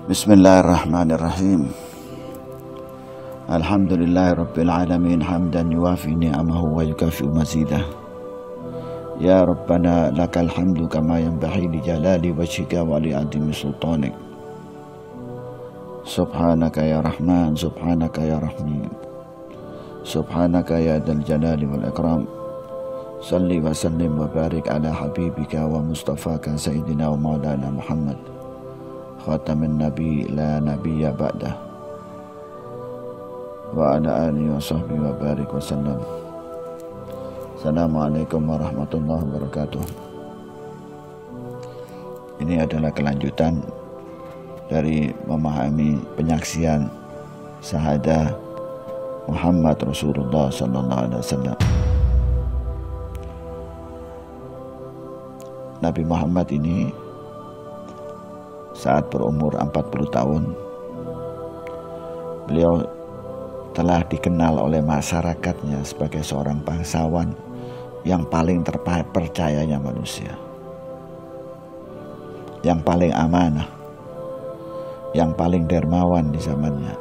Bismillahirrahmanirrahim. Alhamdulillahirabbil alamin hamdan yuwafi ni'amahu wa yukafi'u mazidah. Ya Rabbana lakal hamdu kama yanbaghi li jalali wajhika wa li 'azimi sultanik. Subhanaka ya Rahman, subhanaka ya Rahim. Subhanaka ya dzal jalali wal ikram. Salli wa sallim wa barik ala habibika wa mustafaka sayyidina wa maulana Muhammad khatamin nabi la nabiyya ba'dah wa ala alihi wa sahbihi wa barik wa sallam. Assalamualaikum warahmatullahi wabarakatuh. Ini adalah kelanjutan dari memahami penyaksian syahadah Muhammad Rasulullah sallallahu alaihi wasallam. Nabi Muhammad ini saat berumur 40 tahun, beliau telah dikenal oleh masyarakatnya sebagai seorang bangsawan yang paling terpercayanya manusia, yang paling amanah, yang paling dermawan di zamannya,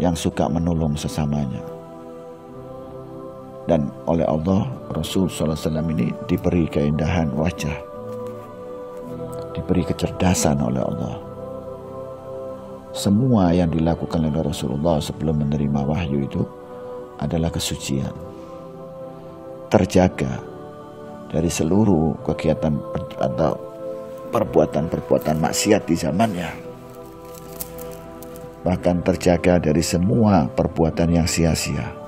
yang suka menolong sesamanya. Dan oleh Allah, Rasul SAW ini diberi keindahan wajah, diberi kecerdasan oleh Allah. Semua yang dilakukan oleh Rasulullah sebelum menerima wahyu itu adalah kesucian, terjaga dari seluruh kegiatan atau perbuatan-perbuatan maksiat di zamannya, bahkan terjaga dari semua perbuatan yang sia-sia.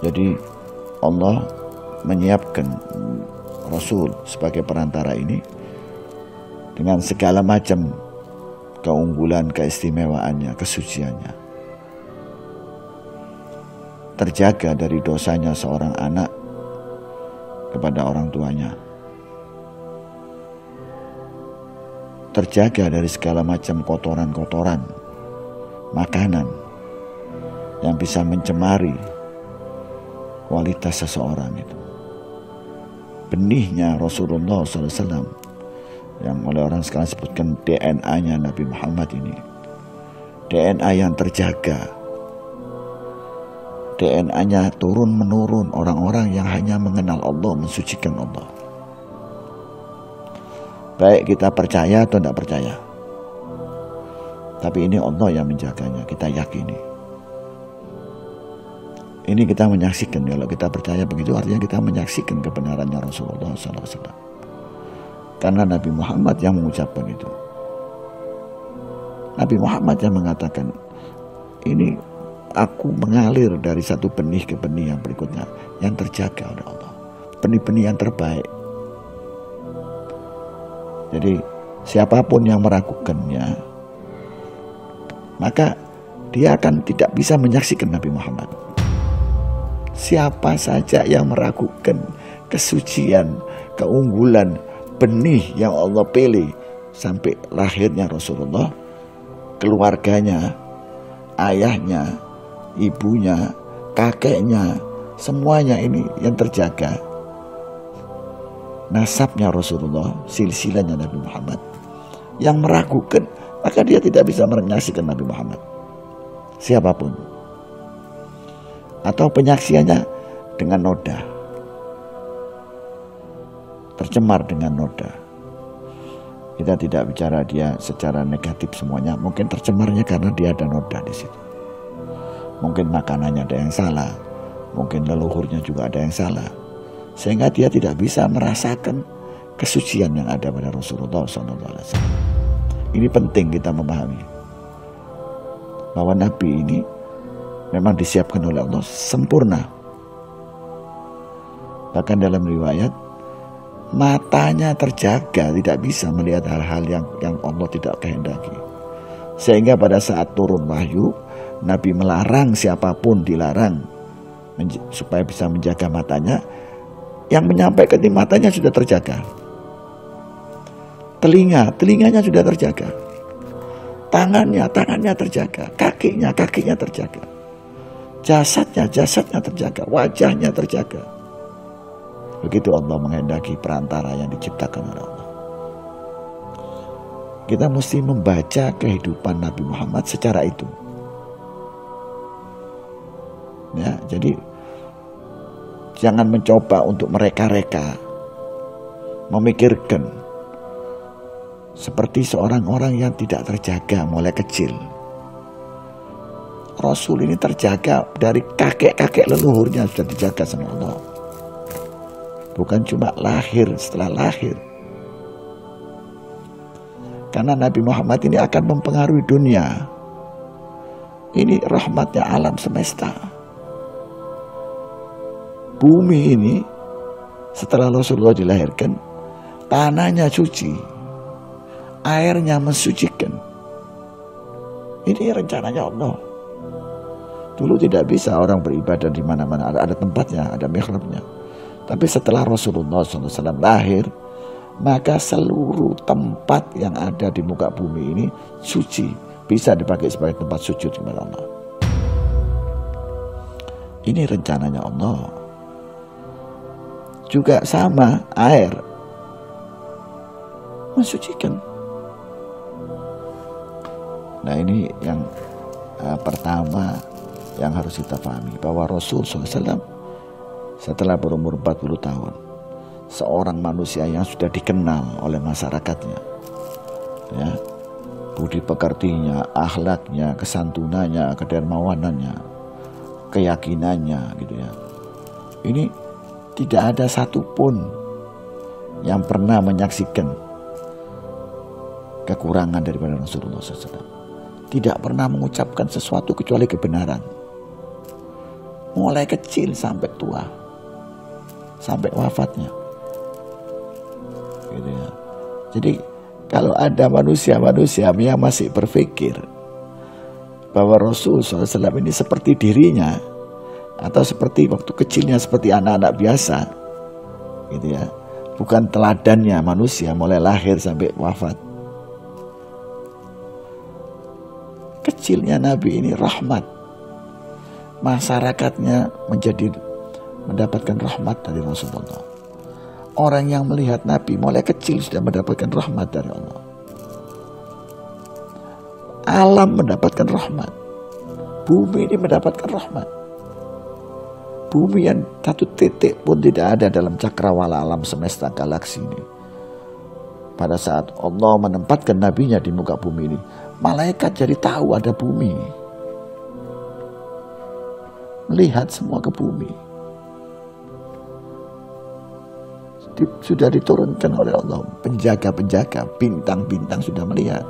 Jadi Allah menyiapkan Rasul sebagai perantara ini dengan segala macam keunggulan, keistimewaannya, kesuciannya. Terjaga dari dosanya seorang anak kepada orang tuanya. Terjaga dari segala macam kotoran-kotoran makanan yang bisa mencemari kualitas seseorang itu. Benihnya Rasulullah SAW yang oleh orang sekarang sebutkan DNA-nya Nabi Muhammad ini, DNA yang terjaga, DNA-nya turun-menurun, orang-orang yang hanya mengenal Allah, mensucikan Allah. Baik kita percaya atau tidak percaya, tapi ini Allah yang menjaganya, kita yakini. Ini kita menyaksikan. Kalau kita percaya begitu, artinya kita menyaksikan kebenarannya Rasulullah SAW. Karena Nabi Muhammad yang mengucapkan itu. Nabi Muhammad yang mengatakan, ini aku mengalir dari satu benih ke benih yang berikutnya, yang terjaga oleh Allah. Benih-benih yang terbaik. Jadi siapapun yang meragukannya, maka dia akan tidak bisa menyaksikan Nabi Muhammad. Siapa saja yang meragukan kesucian, keunggulan benih yang Allah pilih sampai lahirnya Rasulullah, keluarganya, ayahnya, ibunya, kakeknya, semuanya ini yang terjaga. Nasabnya Rasulullah, silsilahnya Nabi Muhammad. Yang meragukan, maka dia tidak bisa menyaksikan Nabi Muhammad. Siapapun. Atau penyaksiannya dengan noda, tercemar dengan noda. Kita tidak bicara dia secara negatif semuanya. Mungkin tercemarnya karena dia ada noda di situ. Mungkin makanannya ada yang salah, mungkin leluhurnya juga ada yang salah, sehingga dia tidak bisa merasakan kesucian yang ada pada Rasulullah SAW. Ini penting kita memahami bahwa Nabi ini memang disiapkan oleh Allah sempurna. Bahkan dalam riwayat, matanya terjaga, tidak bisa melihat hal-hal yang Allah tidak kehendaki. Sehingga pada saat turun wahyu, Nabi melarang siapapun, dilarang supaya bisa menjaga matanya. Yang menyampaikan di matanya sudah terjaga. Telinganya sudah terjaga. Tangannya terjaga. Kakinya terjaga. Jasadnya terjaga, wajahnya terjaga. Begitu Allah menghendaki perantara yang diciptakan oleh Allah. Kita mesti membaca kehidupan Nabi Muhammad secara itu. Ya, jadi jangan mencoba untuk mereka-reka memikirkan seperti seorang orang yang tidak terjaga mulai kecil. Rasul ini terjaga dari kakek-kakek leluhurnya, sudah dijaga sama Allah. Bukan cuma lahir, setelah lahir. Karena Nabi Muhammad ini akan mempengaruhi dunia. Ini rahmatnya alam semesta. Bumi ini setelah Rasulullah dilahirkan, tanahnya suci, airnya mensucikan. Ini rencananya Allah. Dulu tidak bisa orang beribadah di mana-mana, ada tempatnya, ada mihrabnya. Tapi setelah Rasulullah SAW lahir, maka seluruh tempat yang ada di muka bumi ini suci, bisa dipakai sebagai tempat sujud kepada Allah. Ini rencananya Allah. Juga sama, air mensucikan. Nah, ini yang pertama yang harus kita pahami, bahwa Rasul SAW setelah berumur 40 tahun, seorang manusia yang sudah dikenal oleh masyarakatnya, ya, budi pekertinya, akhlaknya, kesantunannya, kedermawanannya, keyakinannya, gitu ya. Ini tidak ada satupun yang pernah menyaksikan kekurangan daripada Rasulullah SAW. Tidak pernah mengucapkan sesuatu kecuali kebenaran. Mulai kecil sampai tua, sampai wafatnya. Gitu ya. Jadi kalau ada manusia-manusia yang masih berpikir bahwa Rasul SAW ini seperti dirinya, atau seperti waktu kecilnya seperti anak-anak biasa, gitu ya, bukan teladannya manusia mulai lahir sampai wafat. Kecilnya Nabi ini rahmat, masyarakatnya mendapatkan rahmat dari Rasulullah. Orang yang melihat Nabi mulai kecil sudah mendapatkan rahmat dari Allah. Alam mendapatkan rahmat, bumi ini mendapatkan rahmat. Bumi yang satu titik pun tidak ada dalam cakrawala alam semesta galaksi ini. Pada saat Allah menempatkan nabinya di muka bumi ini, malaikat jadi tahu ada bumi. Melihat semua ke bumi. Sudah diturunkan oleh Allah penjaga-penjaga, bintang-bintang sudah melihat.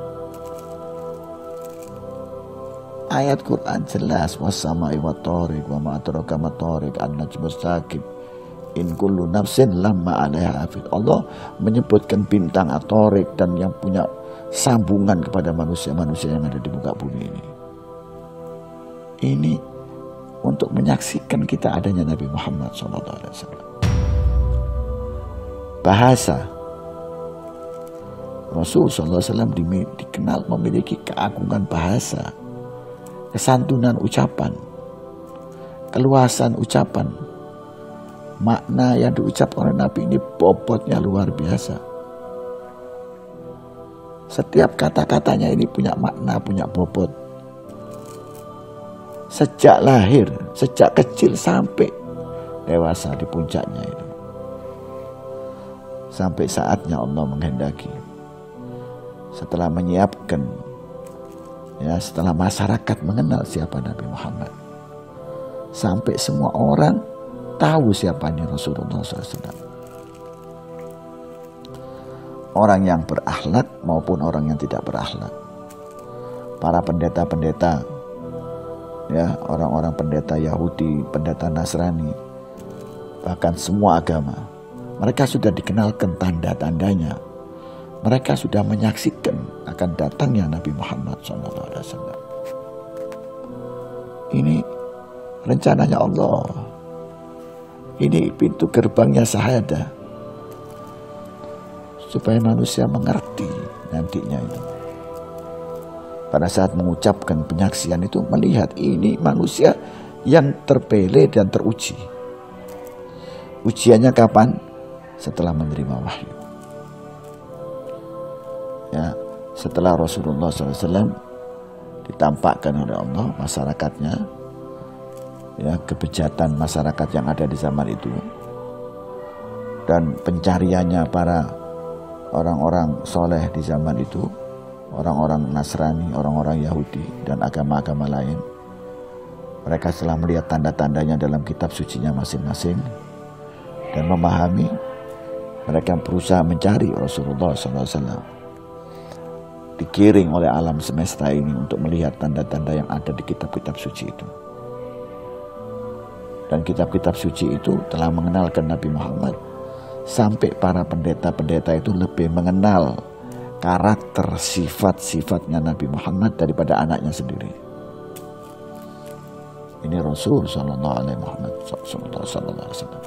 Ayat Quran jelas, was-sama'i wat-thariq wa ma adraka mat-thariq an-najmus saqib in kullu nafsin lamma 'alaiha hafid. Allah menyebutkan bintang at-thariq dan yang punya sambungan kepada manusia-manusia yang ada di muka bumi ini. Ini untuk menyaksikan kita adanya Nabi Muhammad SAW. Bahasa Rasul SAW dikenal memiliki keagungan bahasa, kesantunan ucapan, keluasan ucapan. Makna yang diucapkan oleh Nabi ini bobotnya luar biasa. Setiap kata-katanya ini punya makna, punya bobot. Sejak lahir, sejak kecil sampai dewasa di puncaknya itu. Sampai saatnya Allah menghendaki. Setelah menyiapkan, ya, setelah masyarakat mengenal siapa Nabi Muhammad, sampai semua orang tahu siapa ini Rasulullah SAW. Orang yang berakhlak maupun orang yang tidak berakhlak. Para pendeta-pendeta, ya, orang-orang pendeta Yahudi, pendeta Nasrani, bahkan semua agama, mereka sudah dikenalkan tanda-tandanya. Mereka sudah menyaksikan akan datangnya Nabi Muhammad SAW. Ini rencananya Allah. Ini pintu gerbangnya syahadah, supaya manusia mengerti nantinya itu. Pada saat mengucapkan penyaksian itu, melihat ini manusia yang terpilih dan teruji. Ujiannya kapan? Setelah menerima wahyu. Ya, setelah Rasulullah SAW ditampakkan oleh Allah masyarakatnya, ya, kebejatan masyarakat yang ada di zaman itu, dan pencariannya para orang-orang soleh di zaman itu, orang-orang Nasrani, orang-orang Yahudi, dan agama-agama lain. Mereka setelah melihat tanda-tandanya dalam kitab sucinya masing-masing dan memahami, mereka berusaha mencari Rasulullah SAW. Digiring oleh alam semesta ini untuk melihat tanda-tanda yang ada di kitab-kitab suci itu. Dan kitab-kitab suci itu telah mengenalkan Nabi Muhammad, sampai para pendeta-pendeta itu lebih mengenal karakter sifat-sifatnya Nabi Muhammad daripada anaknya sendiri. Ini Rasul Sallallahu Alaihi Wasallam.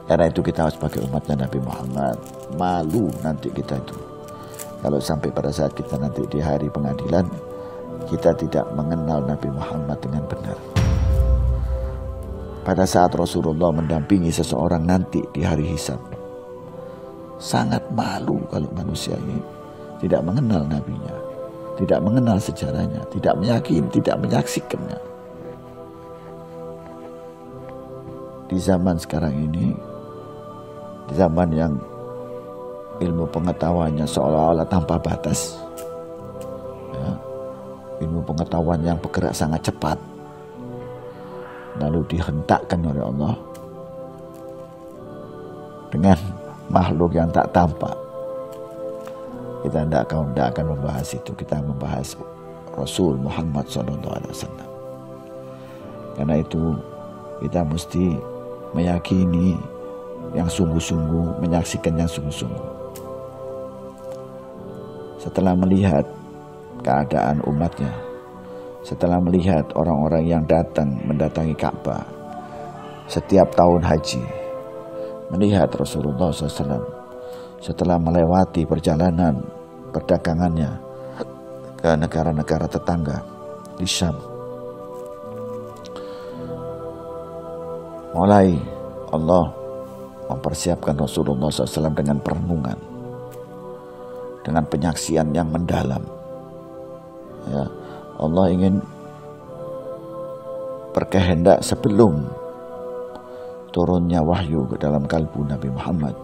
Karena itu kita sebagai umatnya Nabi Muhammad malu nanti kita itu, kalau sampai pada saat kita nanti di hari pengadilan kita tidak mengenal Nabi Muhammad dengan benar. Pada saat Rasulullah mendampingi seseorang nanti di hari hisab, sangat malu kalau manusia ini tidak mengenal nabinya, tidak mengenal sejarahnya, tidak meyakini, tidak menyaksikannya. Di zaman sekarang ini, di zaman yang ilmu pengetahuannya seolah-olah tanpa batas, ya, ilmu pengetahuan yang bergerak sangat cepat, lalu dihentakkan oleh Allah dengan makhluk yang tak tampak. Kita tidak akan membahas itu. Kita membahas Rasul Muhammad SAW. Karena itu kita mesti meyakini yang sungguh-sungguh, menyaksikan yang sungguh-sungguh. Setelah melihat keadaan umatnya, setelah melihat orang-orang yang mendatangi Ka'bah setiap tahun haji, melihat Rasulullah SAW setelah melewati perjalanan perdagangannya ke negara-negara tetangga di Syam, mulai Allah mempersiapkan Rasulullah SAW dengan perenungan, dengan penyaksian yang mendalam. Ya, Allah ingin berkehendak sebelum turunnya wahyu ke dalam kalbu Nabi Muhammad.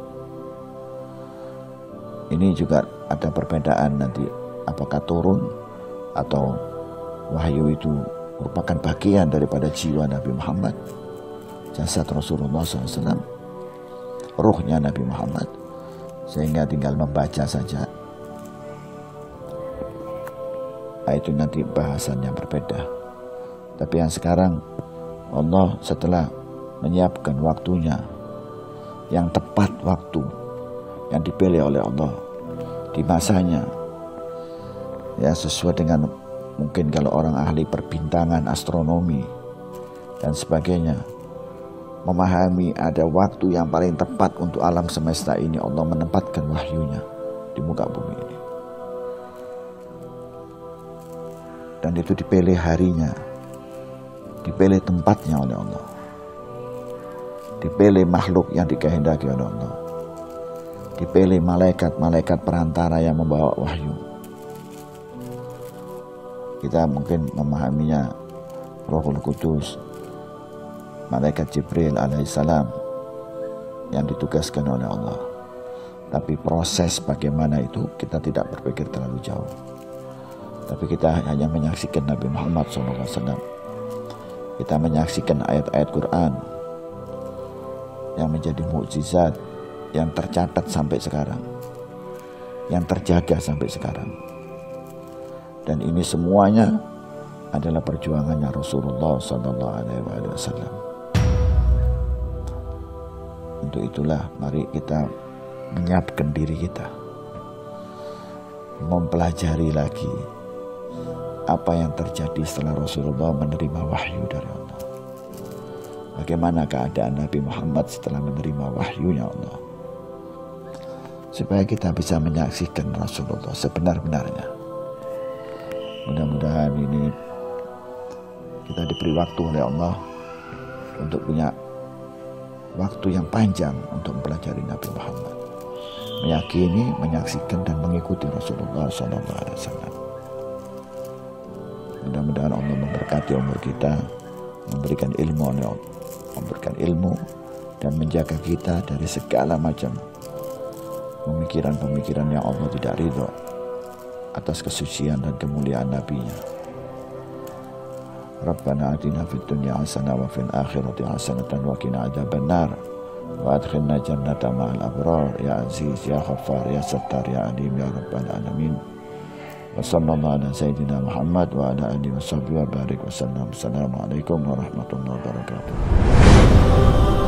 Ini juga ada perbedaan nanti, apakah turun atau wahyu itu merupakan bagian daripada jiwa Nabi Muhammad, jasad Rasulullah SAW, ruhnya Nabi Muhammad, sehingga tinggal membaca saja. Nah, itu nanti bahasan yang berbeda. Tapi yang sekarang Allah setelah menyiapkan waktunya yang tepat, waktu yang dipilih oleh Allah di masanya, ya, sesuai dengan mungkin kalau orang ahli perbintangan, astronomi dan sebagainya, memahami ada waktu yang paling tepat untuk alam semesta ini. Allah menempatkan wahyunya di muka bumi ini, dan itu dipilih harinya, dipilih tempatnya oleh Allah, dipilih makhluk yang dikehendaki oleh Allah, dipilih malaikat-malaikat perantara yang membawa wahyu. Kita mungkin memahaminya Rohul Kudus, malaikat Jibril alaihissalam yang ditugaskan oleh Allah. Tapi proses bagaimana itu kita tidak berpikir terlalu jauh. Tapi kita hanya menyaksikan Nabi Muhammad SAW. Kita menyaksikan ayat-ayat Quran yang menjadi mukjizat, yang tercatat sampai sekarang, yang terjaga sampai sekarang. Dan ini semuanya adalah perjuangannya Rasulullah SAW. Untuk itulah mari kita menyiapkan diri kita, mempelajari lagi apa yang terjadi setelah Rasulullah menerima wahyu dari Allah. Bagaimana keadaan Nabi Muhammad setelah menerima wahyunya Allah, supaya kita bisa menyaksikan Rasulullah sebenar-benarnya. Mudah-mudahan ini kita diberi waktu oleh Allah untuk punya waktu yang panjang untuk mempelajari Nabi Muhammad. meyakini, menyaksikan dan mengikuti Rasulullah SAW. Mudah-mudahan Allah memberkati umur kita, memberikan ilmu dan menjaga kita dari segala macam pemikiran-pemikiran yang Allah tidak ridho atas kesucian dan kemuliaan Nabi-Nya. Rabbana atina fid dunya hasanah wa fil akhirati hasanatan wa qina adzabannar wa adkhilna jannata ma'al abrar ya aziz ya ghaffar ya sattar ya alim ya rabbal alamin. Wa sallallahu ala sayyidina Muhammad wa ala alihi wa sahbihi wa barik wa sallam. Assalamualaikum warahmatullahi wabarakatuh.